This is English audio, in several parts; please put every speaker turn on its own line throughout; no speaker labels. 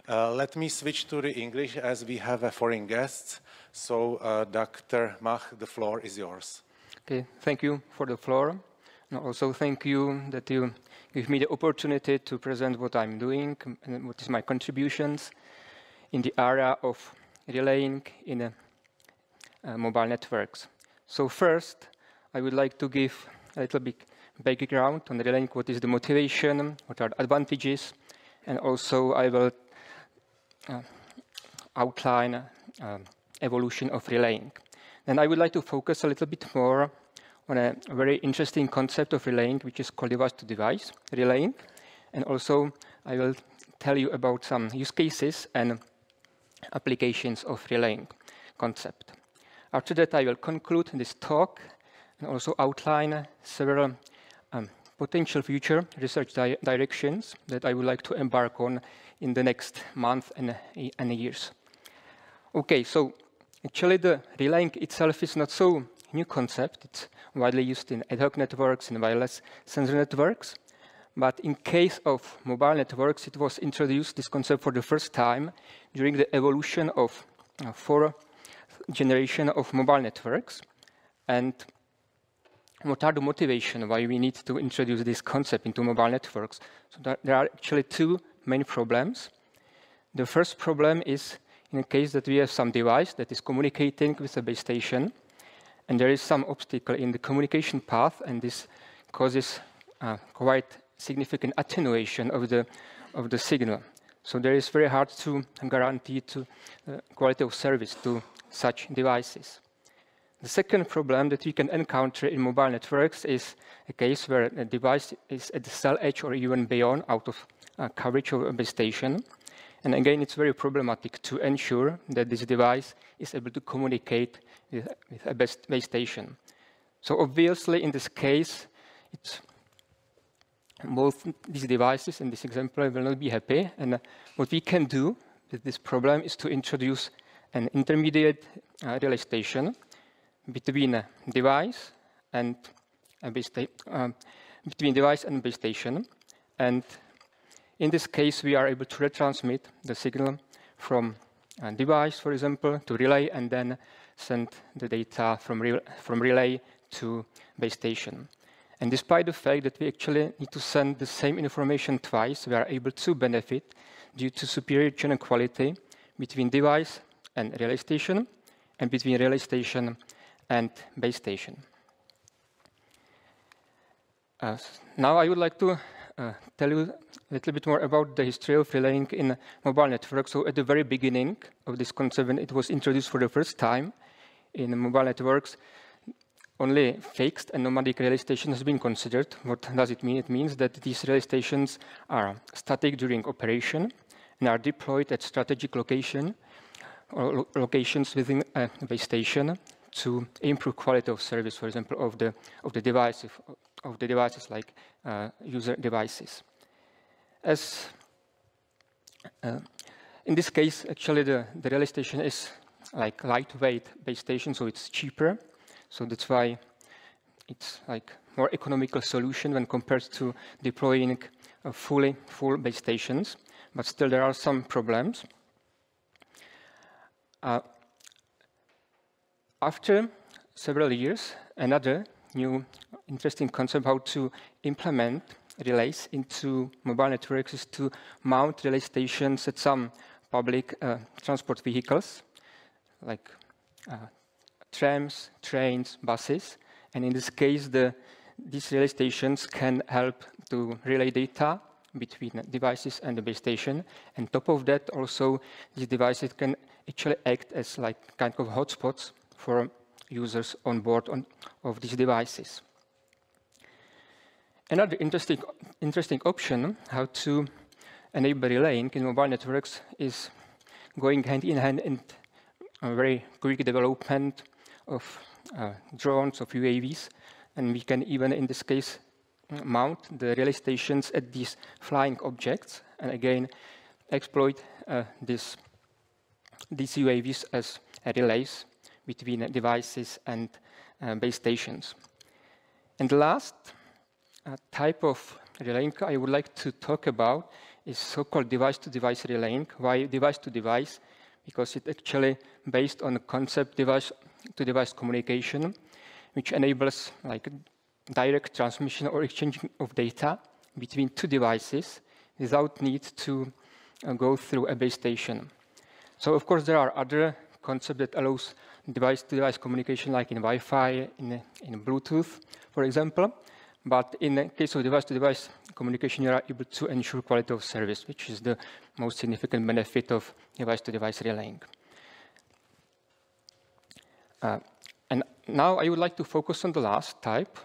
Let me switch to the English as we have a foreign guest. So, Dr. Mach, the floor is yours.
Okay, thank you for the floor. And also thank you that you give me the opportunity to present what I'm doing and what is my contributions in the area of relaying in mobile networks. So first, I would like to give a little bit background on relaying, what is the motivation, what are the advantages, and also I will outline evolution of relaying. Then I would like to focus a little bit more on a very interesting concept of relaying, which is called device-to-device relaying. And also I will tell you about some use cases and applications of relaying concept. After that, I will conclude this talk and also outline several potential future research directions that I would like to embark on in the next month and years. Okay, so actually the relaying itself is not so new concept. It's widely used in ad hoc networks and wireless sensor networks. But in case of mobile networks, it was introduced, this concept, for the first time during the evolution of 4th generation of mobile networks. And what are the motivation why we need to introduce this concept into mobile networks? So there are actually two main problems. The first problem is in the case that we have some device that is communicating with a base station, and there is some obstacle in the communication path, and this causes quite significant attenuation of the signal. So there is very hard to guarantee to quality of service to such devices. The second problem that we can encounter in mobile networks is a case where a device is at the cell edge or even beyond, out of coverage of a base station. And again, it's very problematic to ensure that this device is able to communicate with a base station. So obviously, in this case, both these devices in this example will not be happy. And what we can do with this problem is to introduce an intermediate relay station between a device and a base station. And in this case, we are able to retransmit the signal from a device, for example, to relay, and then send the data from relay to base station. And despite the fact that we actually need to send the same information twice, we are able to benefit due to superior channel quality between device and relay station, and between relay station and base station. Now I would like to tell you a little bit more about the history of relaying in mobile networks. So at the very beginning of this concept, when it was introduced for the first time in mobile networks, only fixed and nomadic relay stations has been considered. What does it mean? It means that these relay stations are static during operation and are deployed at strategic location or locations within a base station to improve quality of service, for example, of the devices like user devices. As in this case, actually the relay station is like lightweight base station, so it's cheaper. So that's why it's like more economical solution when compared to deploying full base stations. But still, there are some problems. After several years, another new interesting concept how to implement relays into mobile networks is to mount relay stations at some public transport vehicles, like trams, trains, buses. And in this case, these relay stations can help to relay data between devices and the base station. And top of that, also, these devices can actually act as like kind of hotspots for users on board of these devices. Another interesting option how to enable relaying in mobile networks is going hand in hand in a very quick development of drones, of UAVs, and we can even, in this case, mount the relay stations at these flying objects, and again exploit these UAVs as relays between devices and base stations. And the last type of relaying I would like to talk about is so-called device-to-device relaying. Why device-to-device? Because it's actually based on the concept device-to-device communication, which enables like direct transmission or exchanging of data between two devices without need to go through a base station. So of course there are other concepts that allows device-to-device communication, like in Wi-Fi, in Bluetooth, for example. But in the case of device-to-device communication, you are able to ensure quality of service, which is the most significant benefit of device-to-device relaying. And now I would like to focus on the last type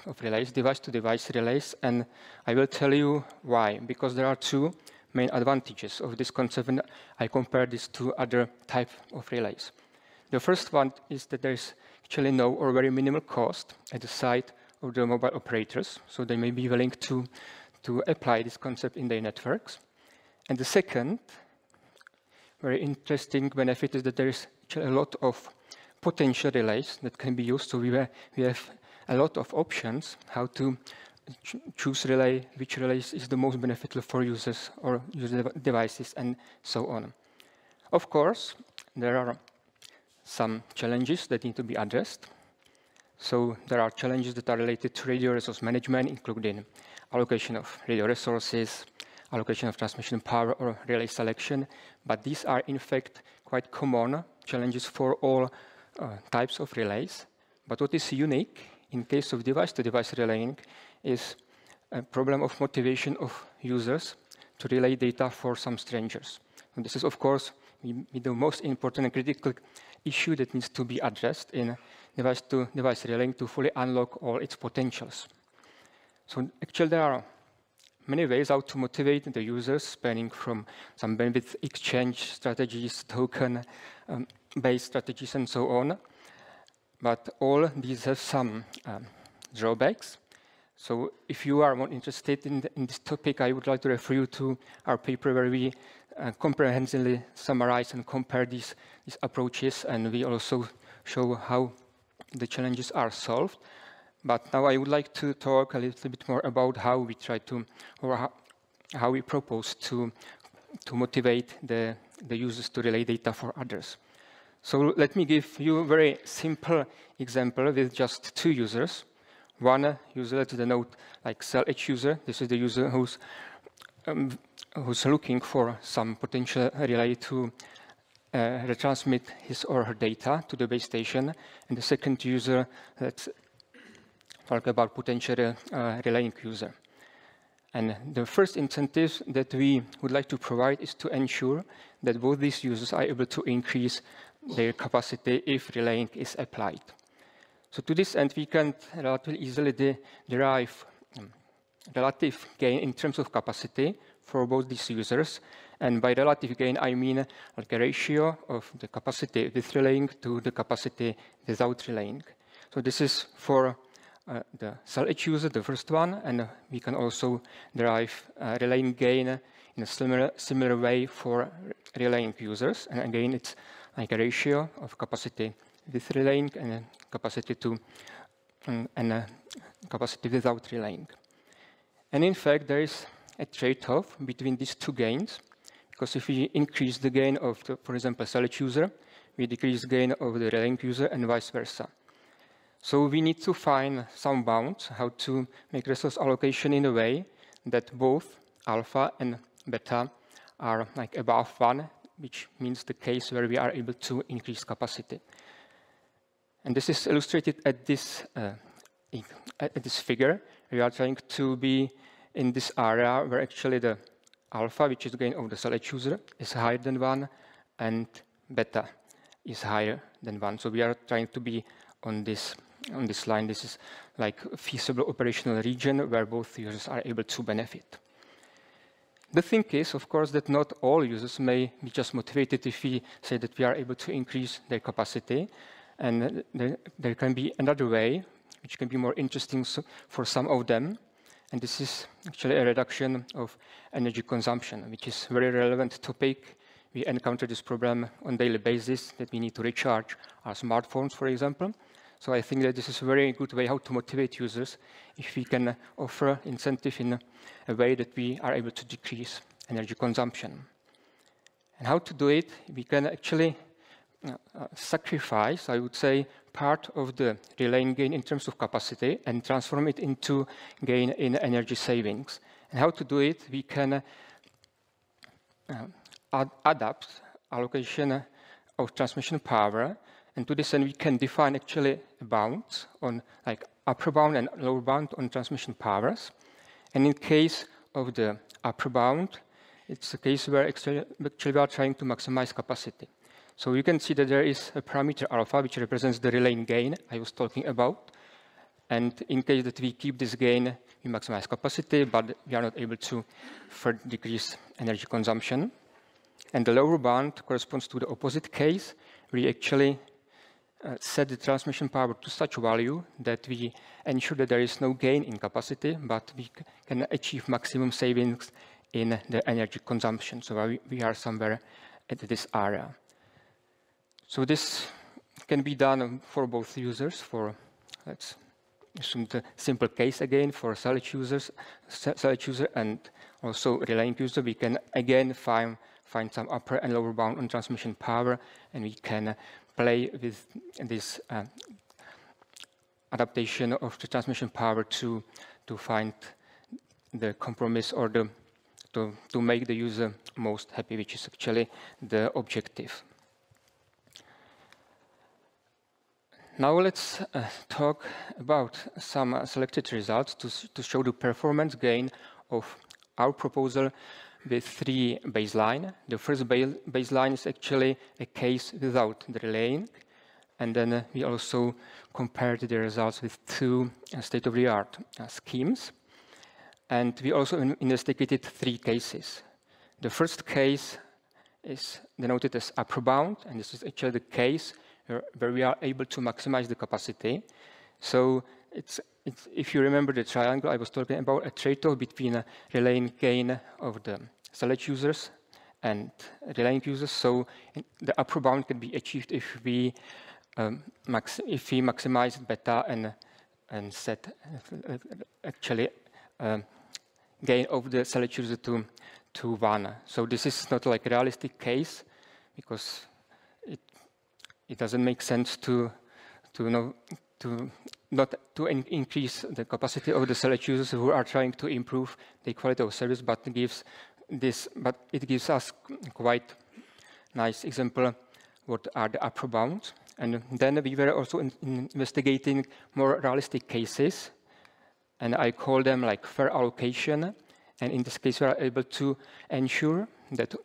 of relays, device-to-device relays, and I will tell you why. Because there are two main advantages of this concept, and I compare this to other types of relays. The first one is that there is actually no or very minimal cost at the side of the mobile operators, so they may be willing to apply this concept in their networks. And the second very interesting benefit is that there is actually a lot of potential relays that can be used. So we have a lot of options how to choose relay, which relays is the most beneficial for users or user devices, and so on. Of course, there are some challenges that need to be addressed. So there are challenges that are related to radio resource management, including allocation of radio resources, allocation of transmission power, or relay selection. But these are, in fact, quite common challenges for all types of relays. But what is unique in case of device-to-device relaying is a problem of motivation of users to relay data for some strangers. And this is, of course, the most important and critical issue that needs to be addressed in device-to-device relaying to fully unlock all its potentials. So actually, there are many ways how to motivate the users, spanning from some bandwidth exchange strategies, token-based strategies, and so on. But all these have some drawbacks. So if you are more interested in this topic, I would like to refer you to our paper where we comprehensively summarize and compare these approaches, and we also show how the challenges are solved. But now I would like to talk a little bit more about how we try to, or how we propose to motivate the users to relay data for others. So let me give you a very simple example with just two users. One user, let's denote like cell edge user. This is the user who's looking for some potential relay to retransmit his or her data to the base station. And the second user, let's talk about potential relaying user. And the first incentive that we would like to provide is to ensure that both these users are able to increase their capacity if relaying is applied. So to this end, we can relatively easily derive relative gain in terms of capacity for both these users. And by relative gain, I mean like a ratio of the capacity with relaying to the capacity without relaying. So this is for the cell edge user, the first one, and we can also derive relaying gain in a similar way for relaying users. And again, it's like a ratio of capacity with relaying and capacity capacity without relaying. And in fact, there is a trade-off between these two gains, because if we increase the gain of the, for example, cell edge user, we decrease gain of the relaying user and vice versa. So we need to find some bounds how to make resource allocation in a way that both alpha and beta are like above 1, which means the case where we are able to increase capacity. And this is illustrated at this figure. We are trying to be in this area where actually the alpha, which is the gain of the cell edge user, is higher than 1, and beta is higher than 1. So we are trying to be on this line. This is like a feasible operational region where both users are able to benefit. The thing is, of course, that not all users may be just motivated if we say that we are able to increase their capacity. And there can be another way, which can be more interesting for some of them. And this is actually a reduction of energy consumption, which is a very relevant topic. We encounter this problem on a daily basis, that we need to recharge our smartphones, for example. So I think that this is a very good way how to motivate users if we can offer incentive in a way that we are able to decrease energy consumption. And how to do it? We can actually sacrifice, I would say, part of the relaying gain in terms of capacity and transform it into gain in energy savings. And how to do it? We can adapt allocation of transmission power, and to this end we can define actually bounds on like upper bound and lower bound on transmission powers. And in case of the upper bound, it's a case where actually we are trying to maximize capacity. So you can see that there is a parameter alpha, which represents the relaying gain I was talking about. And in case that we keep this gain, we maximize capacity, but we are not able to further decrease energy consumption. And the lower bound corresponds to the opposite case. We actually set the transmission power to such value that we ensure that there is no gain in capacity, but we can achieve maximum savings in the energy consumption. So we are somewhere at this area. So this can be done for both users. For let's assume the simple case again for salvage user and also relaying user. We can again find some upper and lower bound on transmission power, and we can play with this adaptation of the transmission power to find the compromise or to make the user most happy, which is actually the objective. Now let's talk about some selected results to show the performance gain of our proposal with 3 baselines. The first baseline is actually a case without the relaying, and then we also compared the results with 2 state-of-the-art schemes. And we also investigated 3 cases. The first case is denoted as upper bound, and this is actually the case where we are able to maximize the capacity. So if you remember the triangle, I was talking about a trade-off between a relaying gain of the salvage users and relaying users. So the upper bound can be achieved if we maximize beta and set actually gain of the salvage user to 1. So this is not like a realistic case because it doesn't make sense to increase the capacity of the salvage users who are trying to improve the quality of service, but it gives us quite nice example what are the upper bounds. And then we were also investigating more realistic cases, and I call them like fair allocation. And in this case, we are able to ensure that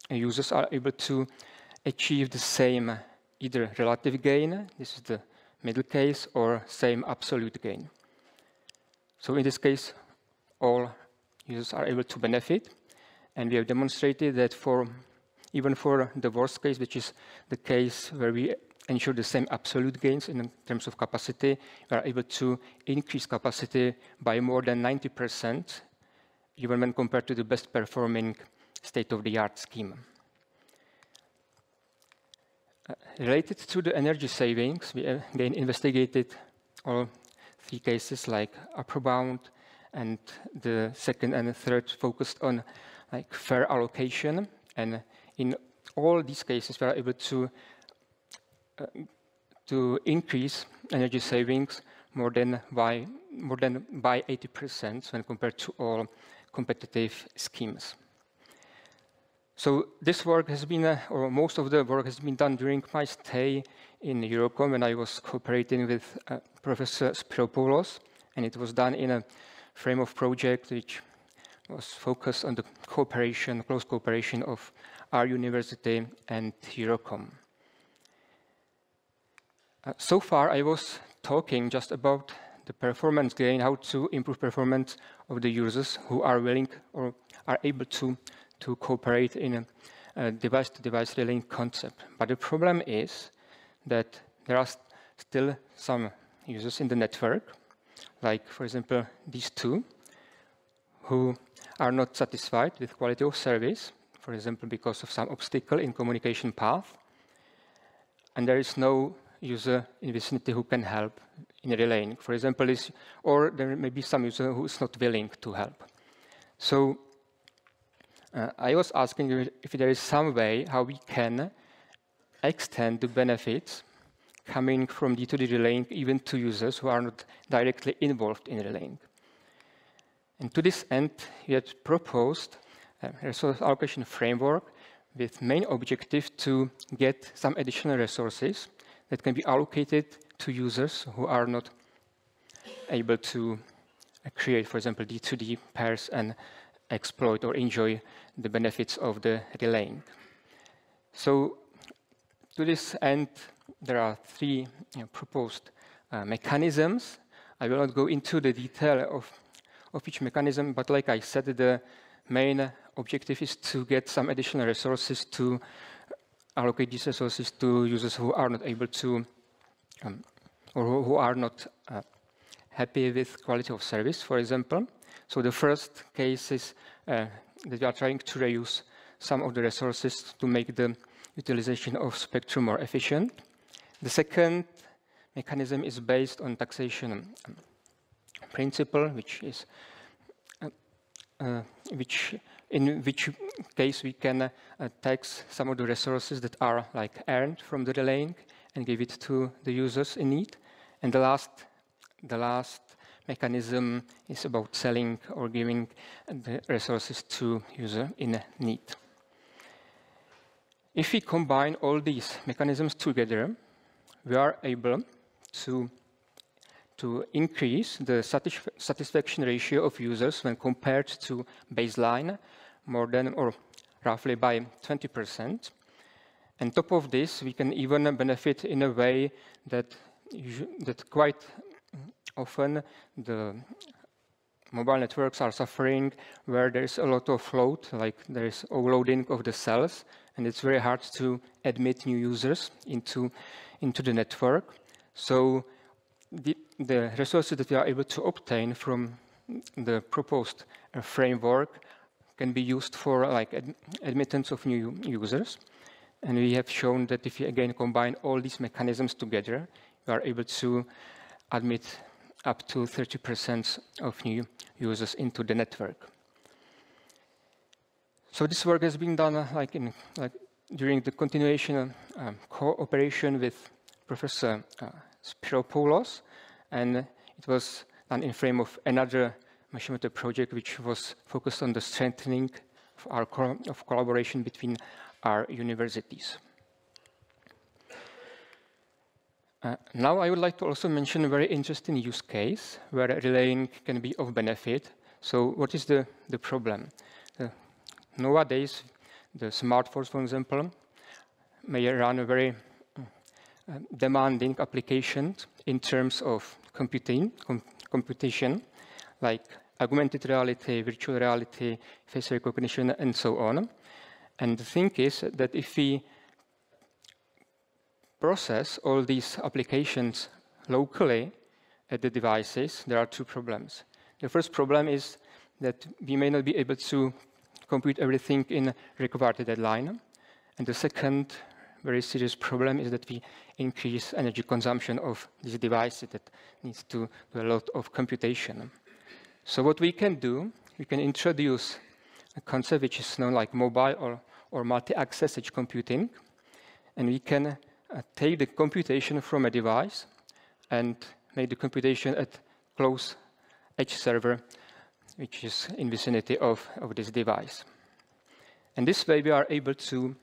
users are able to achieve the same either relative gain, this is the middle case, or same absolute gain. So in this case, all users are able to benefit, and we have demonstrated that even for the worst case, which is the case where we ensure the same absolute gains in terms of capacity, we are able to increase capacity by more than 90%, even when compared to the best performing state-of-the-art scheme. Related to the energy savings, we again investigated all 3 cases like upper bound, and the second and the third focused on like fair allocation. And in all these cases, we are able to increase energy savings more than by 80% when compared to all competitive schemes. So this work has been, or most of the work has been done during my stay in Eurocom when I was cooperating with Professor Spiropoulos, and it was done in a frame of project which was focused on the cooperation, close cooperation of our university and Eurocom. So far, I was talking just about the performance gain, how to improve performance of the users who are willing or are able to cooperate in a device-to-device relaying concept. But the problem is that there are still some users in the network, like, for example, these 2, who are not satisfied with quality of service, for example, because of some obstacle in communication path. And there is no user in vicinity who can help in relaying. For example, or there may be some user who is not willing to help. So I was asking if there is some way how we can extend the benefits coming from D2D relaying even to users who are not directly involved in relaying. And to this end, we had proposed a resource allocation framework with main objective to get some additional resources that can be allocated to users who are not able to create, for example, D2D pairs and exploit or enjoy the benefits of the relaying. So to this end, there are three proposed mechanisms. I will not go into the detail of each mechanism, but like I said, the main objective is to get some additional resources to allocate these resources to users who are not able to, or who are not happy with quality of service, for example. So the first case is that we are trying to reuse some of the resources to make the utilization of spectrum more efficient. The second mechanism is based on taxation principle, which is in which case we can tax some of the resources that are like earned from the relaying and give it to the users in need. And the last mechanism is about selling or giving the resources to user in need. If we combine all these mechanisms together, we are able to increase the satisfaction ratio of users when compared to baseline more than or roughly by 20%. And top of this, we can even benefit in a way that quite often the mobile networks are suffering where there is a lot of load, like there is overloading of the cells, and it's very hard to admit new users into the network. So the resources that we are able to obtain from the proposed framework can be used for like admittance of new users. And we have shown that if you again combine all these mechanisms together, we are able to admit up to 30% of new users into the network. So this work has been done during the continuation cooperation with Professor Spiropoulos, and it was done in frame of another machine method project which was focused on the strengthening of collaboration between our universities. Now I would like to also mention a very interesting use case where relaying can be of benefit. So what is the problem? Nowadays, the smartphones, for example, may run a very demanding applications in terms of computation, like augmented reality, virtual reality, face recognition, and so on. And the thing is that if we process all these applications locally at the devices, there are two problems. The first problem is that we may not be able to compute everything in required deadline. And the second very serious problem is that we increase energy consumption of these devices that needs to do a lot of computation. So what we can do, we can introduce a concept which is known like mobile or multi-access edge computing, and we can take the computation from a device and make the computation at close edge server, which is in vicinity of this device. And this way we are able to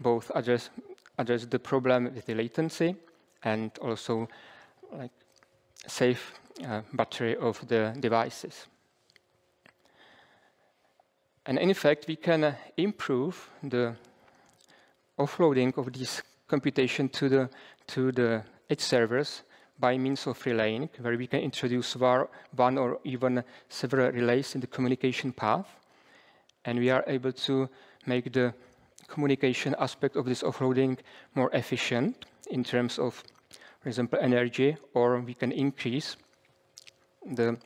both address the problem with the latency and also like save battery of the devices. And in fact, we can improve the offloading of this computation to the edge servers by means of relaying, where we can introduce one or even several relays in the communication path. And we are able to make the communication aspect of this offloading more efficient in terms of, for example, energy, or we can increase the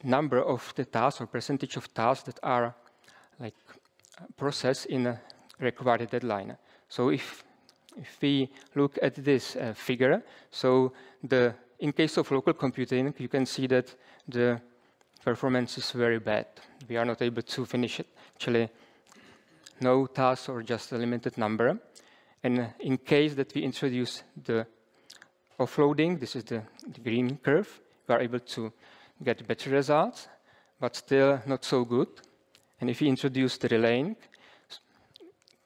number of the tasks or percentage of tasks that are like processed in a required deadline. So if if we look at this figure, so in case of local computing, you can see that the performance is very bad. We are not able to finish it, actually no tasks or just a limited number. And in case that we introduce the offloading, this is the green curve, we are able to get better results, but still not so good. And if we introduce the relaying,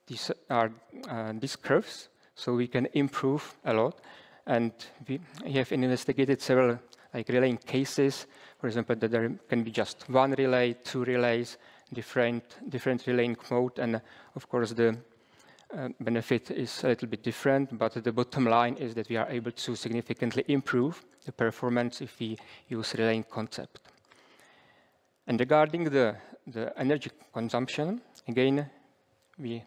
these are these curves, so we can improve a lot. And we have investigated several relaying cases. For example, that there can be just one relay, two relays, different relaying mode, and of course the benefit is a little bit different, but the bottom line is that we are able to significantly improve the performance if we use relaying concept. And regarding the energy consumption, again, we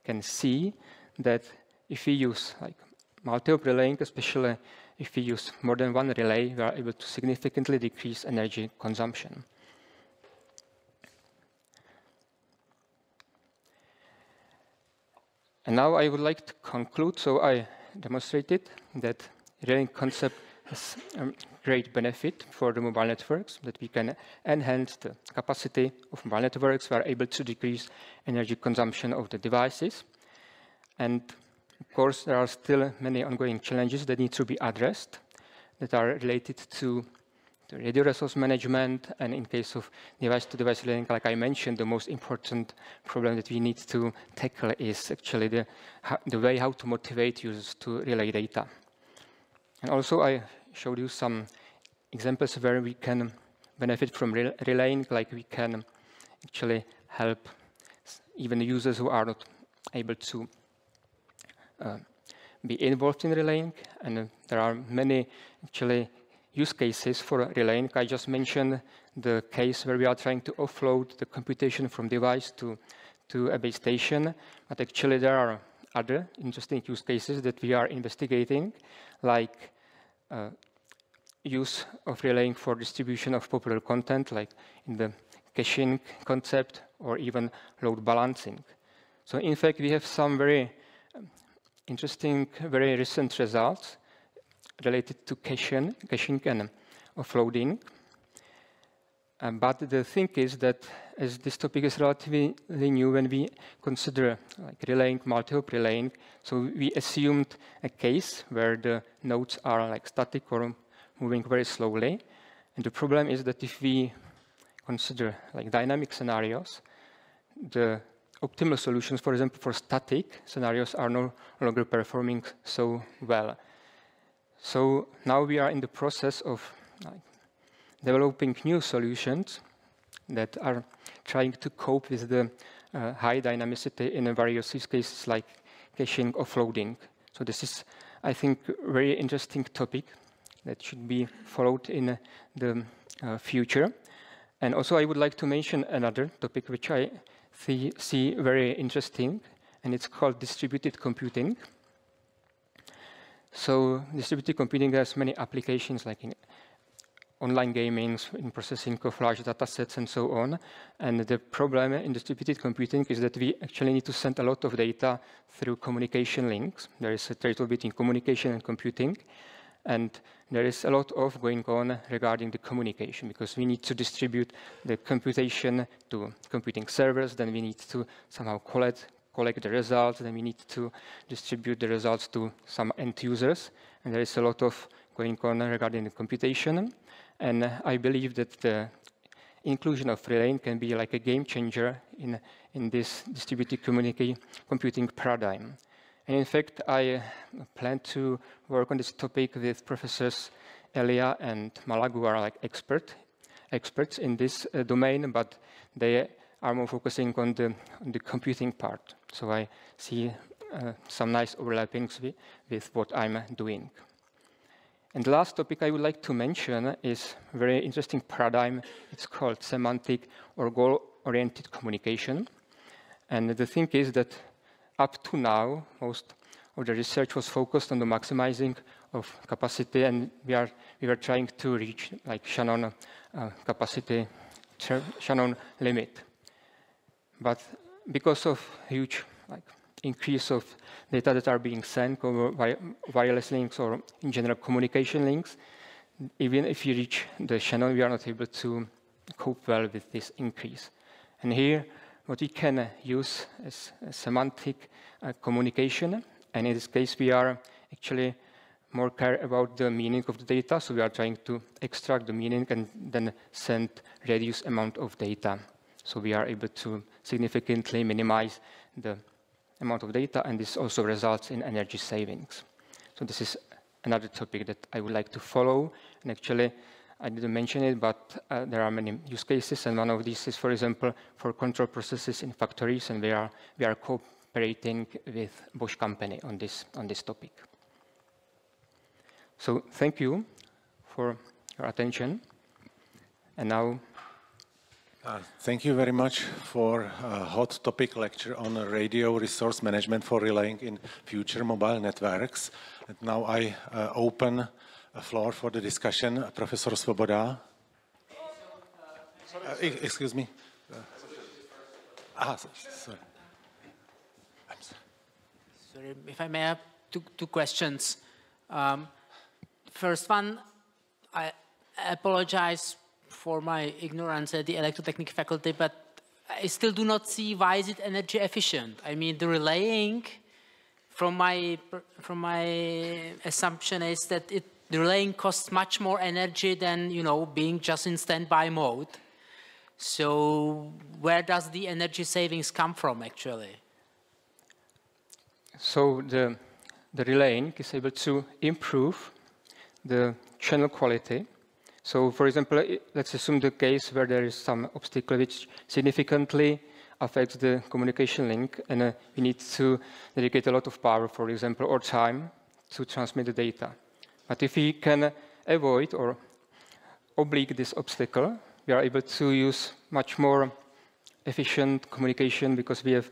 can see that if we use multi-op relaying, especially if we use more than one relay, we are able to significantly decrease energy consumption. And now I would like to conclude. So I demonstrated that relaying concept has a great benefit for the mobile networks, that we can enhance the capacity of mobile networks. We are able to decrease energy consumption of the devices. And of course, there are still many ongoing challenges that need to be addressed that are related to the radio resource management, and in case of device-to-device relaying, like I mentioned, the most important problem that we need to tackle is actually the way how to motivate users to relay data. And also I showed you some examples where we can benefit from relaying, like we can actually help even users who are not able to be involved in relaying, and there are many actually use cases for relaying. I just mentioned the case where we are trying to offload the computation from device to a base station, but actually there are other interesting use cases that we are investigating, like use of relaying for distribution of popular content, like in the caching concept, or even load balancing. So in fact, we have some very interesting, very recent results related to caching and offloading. But the thing is that as this topic is relatively new when we consider relaying, multi-hop relaying, so we assumed a case where the nodes are static or moving very slowly. And the problem is that if we consider dynamic scenarios, the optimal solutions, for example, for static scenarios are no longer performing so well. So now we are in the process of developing new solutions that are trying to cope with the high dynamicity in various use cases like caching, offloading. So this is, I think, a very interesting topic that should be followed in the future. And also I would like to mention another topic which I see very interesting, and it's called distributed computing. So distributed computing has many applications, like in online gaming, in processing of large data sets, and so on. And the problem in distributed computing is that we actually need to send a lot of data through communication links. There is a trade-off between communication and computing. And there is a lot of going on regarding the communication, because we need to distribute the computation to computing servers, then we need to somehow collect the results, then we need to distribute the results to some end users. And there is a lot of going on regarding the computation. And I believe that the inclusion of relaying can be like a game changer in this distributed computing paradigm. And in fact, I plan to work on this topic with Professors Elia and Malak, who are experts in this domain, but they are more focusing on the computing part. So I see some nice overlappings with what I'm doing. And the last topic I would like to mention is a very interesting paradigm. It's called semantic or goal-oriented communication. And the thing is that up to now, most of the research was focused on the maximizing of capacity, and we were trying to reach Shannon capacity, Shannon limit. But because of huge increase of data that are being sent over wireless links or in general communication links, even if you reach the channel, we are not able to cope well with this increase. And here, what we can use is semantic communication. And in this case, we are actually more care about the meaning of the data. So we are trying to extract the meaning and then send reduced amount of data. So we are able to significantly minimize the amount of data, and this also results in energy savings. So this is another topic that I would like to follow. And actually, I didn't mention it, but there are many use cases, and one of these is, for example, for control processes in factories, and we are cooperating with Bosch company on this topic. So thank you for your attention. And now,
thank you very much for a hot topic lecture on radio resource management for relaying in future mobile networks. And now I open a floor for the discussion. Professor Svoboda. Excuse me. Sorry. I'm sorry.
Sorry, if I may have two questions. First one, I apologize for my ignorance at the electrotechnic faculty, but I still do not see why is it energy efficient. I mean, the relaying, from my assumption is that the relaying costs much more energy than, you know, being just in standby mode. So where does the energy savings come from, actually?
So the relaying is able to improve the channel quality. So for example, let's assume the case where there is some obstacle which significantly affects the communication link, and we need to dedicate a lot of power, for example, or time to transmit the data. But if we can avoid or oblige this obstacle, we are able to use much more efficient communication because we have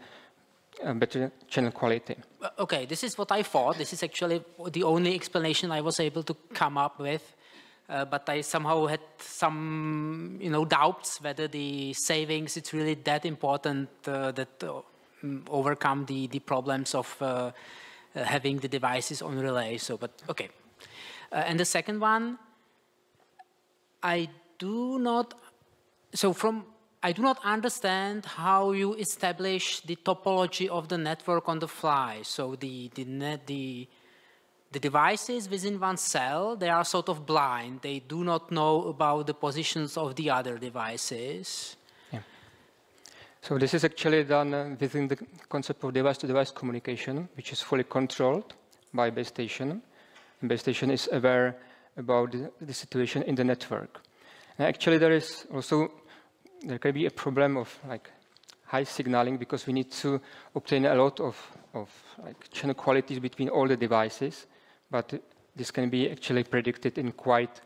better channel quality.
Okay, this is what I thought. This is actually the only explanation I was able to come up with. But I somehow had some, doubts whether the savings, it's really that important that overcome the problems of having the devices on relay. So, but okay. And the second one, I do not understand how you establish the topology of the network on the fly. So the devices within one cell, they are sort of blind. They do not know about the positions of the other devices.
Yeah. So this is actually done within the concept of device-to-device communication, which is fully controlled by base station. And base station is aware about the situation in the network. And actually, there can be a problem of high signaling because we need to obtain a lot of channel qualities between all the devices. But this can be actually predicted in quite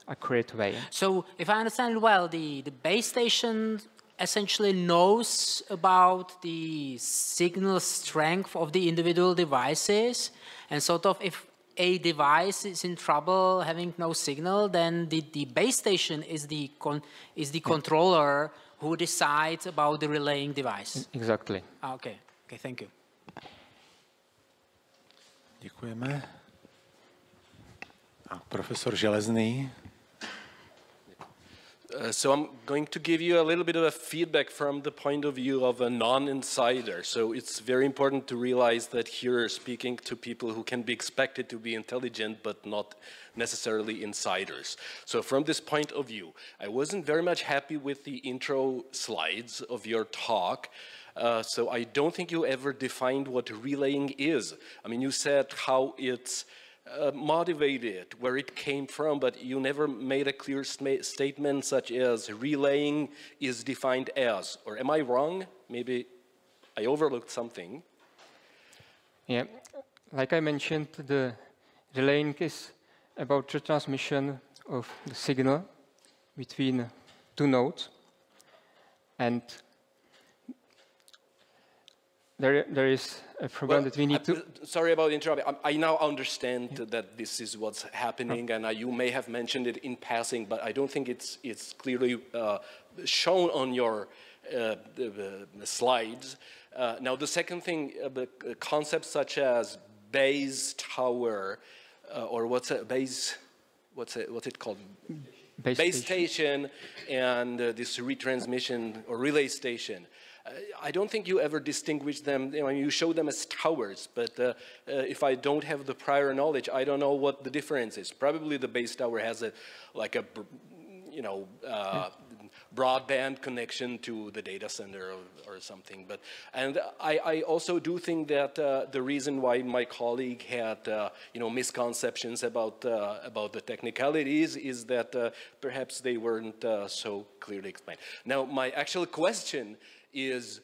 accurate way.
So if I understand well, the base station essentially knows about the signal strength of the individual devices, and sort of if a device is in trouble having no signal, then the base station is the controller who decides about the relaying device.
Exactly.
Okay, thank you.
Děkujeme. A profesor Železný.
So I'm going to give you a little bit of a feedback from the point of view of a non-insider. So it's very important to realize that here you're speaking to people who can be expected to be intelligent, but not necessarily insiders. So from this point of view, I wasn't very much happy with the intro slides of your talk. So I don't think you ever defined what relaying is. I mean, you said how it's motivated, where it came from, but you never made a clear statement such as relaying is defined as, or am I wrong? Maybe I overlooked something.
Yeah, like I mentioned, the relaying is about the transmission of the signal between two nodes, and there is a problem that we need to...
Sorry about interrupting. I now understand that this is what's happening, and you may have mentioned it in passing, but I don't think it's clearly shown on your slides. Now, the second thing, concepts such as base tower, or what's it called? Base station and this retransmission or relay station. I don't think you ever distinguish them. I mean, you show them as towers, but if I don't have the prior knowledge, I don't know what the difference is. Probably the base tower has broadband connection to the data center or something. And I also do think that the reason why my colleague had misconceptions about the technicalities is that perhaps they weren't so clearly explained. Now, my actual question is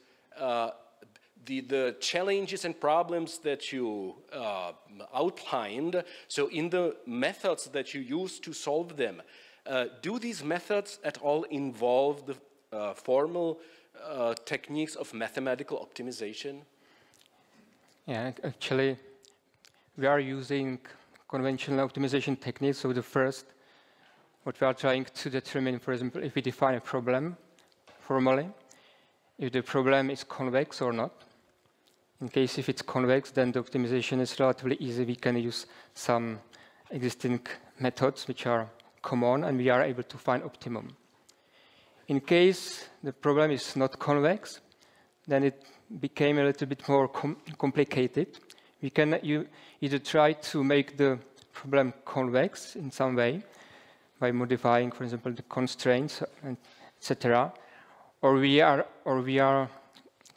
the challenges and problems that you outlined. So in the methods that you use to solve them, do these methods at all involve the formal techniques of mathematical optimization?
Yeah, actually, we are using conventional optimization techniques. So the first, what we are trying to determine, for example, if we define a problem formally, if the problem is convex or not. In case if it's convex, then the optimization is relatively easy. We can use some existing methods which are common, and we are able to find optimum. In case the problem is not convex, then it became a little bit more complicated. We can either try to make the problem convex in some way by modifying, for example, the constraints, etc. Or we are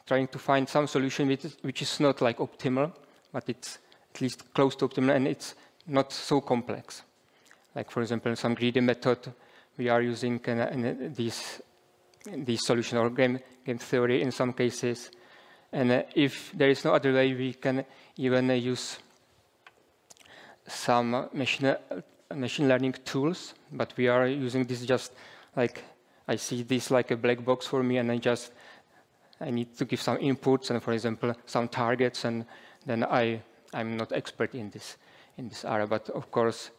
trying to find some solution which is not like optimal, but it's at least close to optimal, and it's not so complex. Like, for example, some greedy method we are using these solution or game theory in some cases. And if there is no other way, we can even use some machine learning tools. But we are using this just like, I see this like a black box for me, and I need to give some inputs and, for example, some targets, and then I'm not expert in this area. But of course,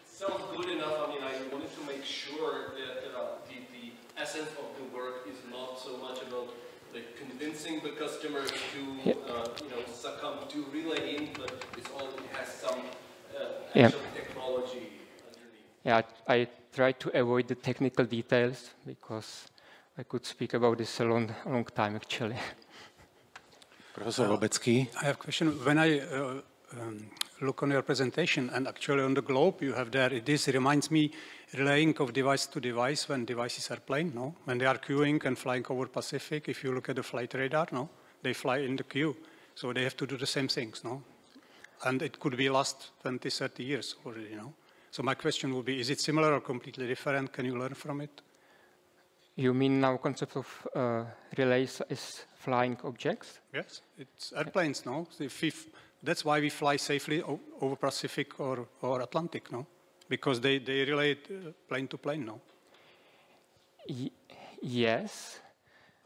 sounds good enough. I mean, I wanted to make sure that the essence of the work is not so much about like convincing the customer to succumb to relaying, but it has some actual technology underneath.
Yeah, I try to avoid the technical details because I could speak about this a long time actually.
Professor Lobecký.
I have a question. When I look on your presentation, and actually on the globe you have there, this reminds me relaying of device to device when devices are playing, no? When they are queuing and flying over Pacific, if you look at the flight radar, no? They fly in the queue. So they have to do the same things, no? And it could be last 20, 30 years already, no? So my question would be, is it similar or completely different? Can you learn from it?
You mean now concept of relays as flying objects?
Yes, it's airplanes, no? That's why we fly safely over Pacific or Atlantic, no? Because they relay plane to plane, no?
Yes.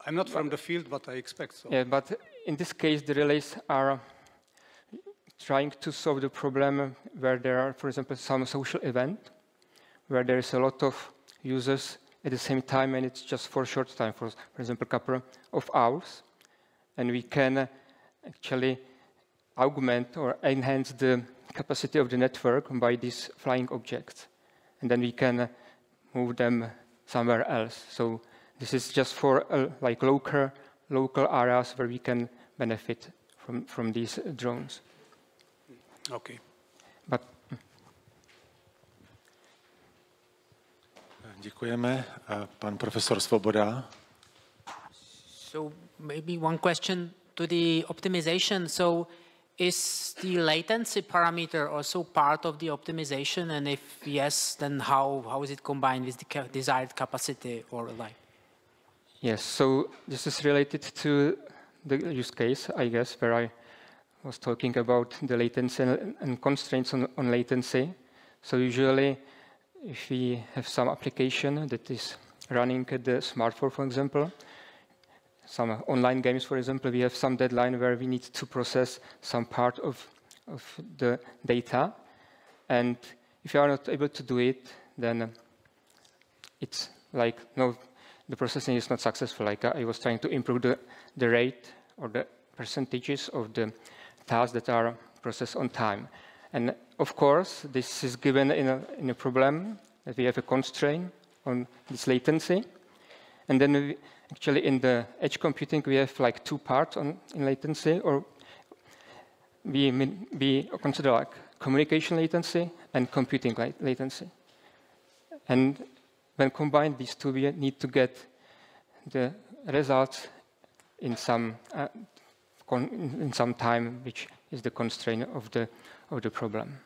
I'm not from the field, but I expect so.
Yeah, but in this case, the relays are trying to solve the problem where there are, for example, some social event, where there is a lot of users at the same time, and it's just for a short time, for example, a couple of hours. And we can actually augment or enhance the capacity of the network by these flying objects. And then we can move them somewhere else. So this is just for like local areas where we can benefit from these drones.
Okay.
But
Děkujeme. Pan profesor Svoboda.
So maybe one question to the optimization. So is the latency parameter also part of the optimization? And if yes, then how is it combined with the desired capacity or like?
yes, so this is related to the use case, I guess, where I was talking about the latency and constraints on latency. So usually, if we have some application that is running at the smartphone, for example, some online games, for example, we have some deadline where we need to process some part of the data. And if you are not able to do it, then it's like, no, the processing is not successful. Like I was trying to improve the rate or the percentages of the tasks that are processed on time. And of course, this is given in a problem that we have a constraint on this latency. And then actually in the edge computing, we have like two parts in latency, or we consider like communication latency and computing latency. And when combined, these two, we need to get the results in some time, which is the constraint of the problem.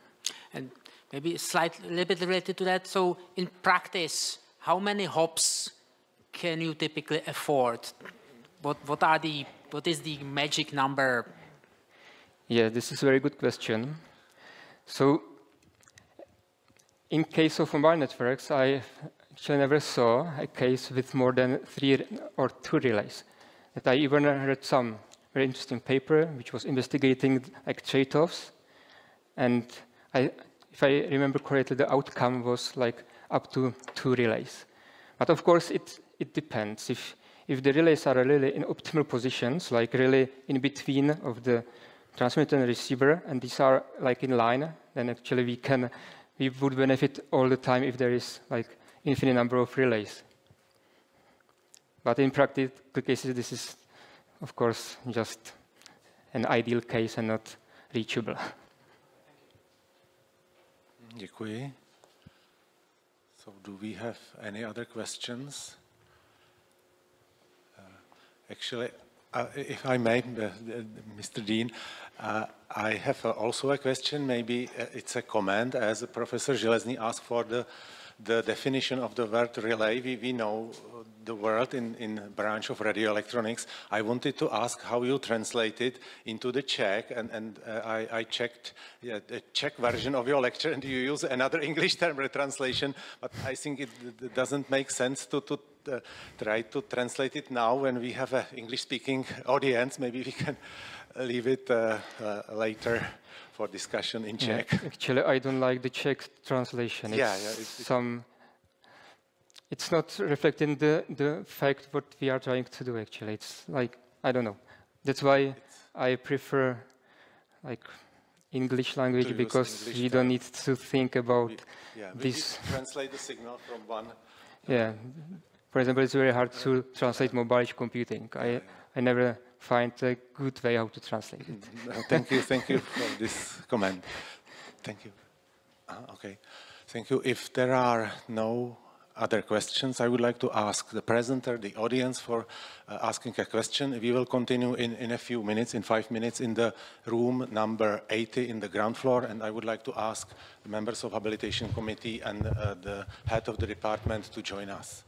And maybe a little bit related to that. So in practice, how many hops can you typically afford? What is the magic number?
Yeah, this is a very good question. So in case of mobile networks, I actually never saw a case with more than 3 or 2 relays. That I even read some very interesting paper which was investigating like trade-offs, and if I remember correctly, the outcome was like up to 2 relays. But of course, it depends. If the relays are really in optimal positions, like really in between of the transmitter and receiver, and these are like in line, then actually we would benefit all the time if there is like infinite number of relays. But in practical cases, this is, of course, just an ideal case and not reachable.
Děkuji. So do we have any other questions? Actually, if I may, Mr. Dean, I have also a question. Maybe it's a comment, as Professor Železný asked for the definition of the word relay. We know the word in branch of radio electronics. I wanted to ask how you translate it into the Czech, and I checked the Czech version of your lecture, and you use another English term retranslation, but I think it doesn't make sense to try to translate it now when we have an English-speaking audience. Maybe we can leave it later for discussion in Czech.
Yeah, actually, I don't like the Czech translation. It's not reflecting the fact what we are trying to do, actually. It's like, I don't know. That's why I prefer like English language, because we don't need to think about this.
We translate the signal from one.
Yeah. For example, it's very hard to translate mobile computing. I never find a good way how to translate it.
Thank you for this comment. Thank you. Okay, thank you. If there are no other questions, I would like to ask the presenter, the audience, for asking a question. We will continue in a few minutes, in 5 minutes, in the room number 80 in the ground floor, and I would like to ask the members of Habilitation Committee and the head of the department to join us.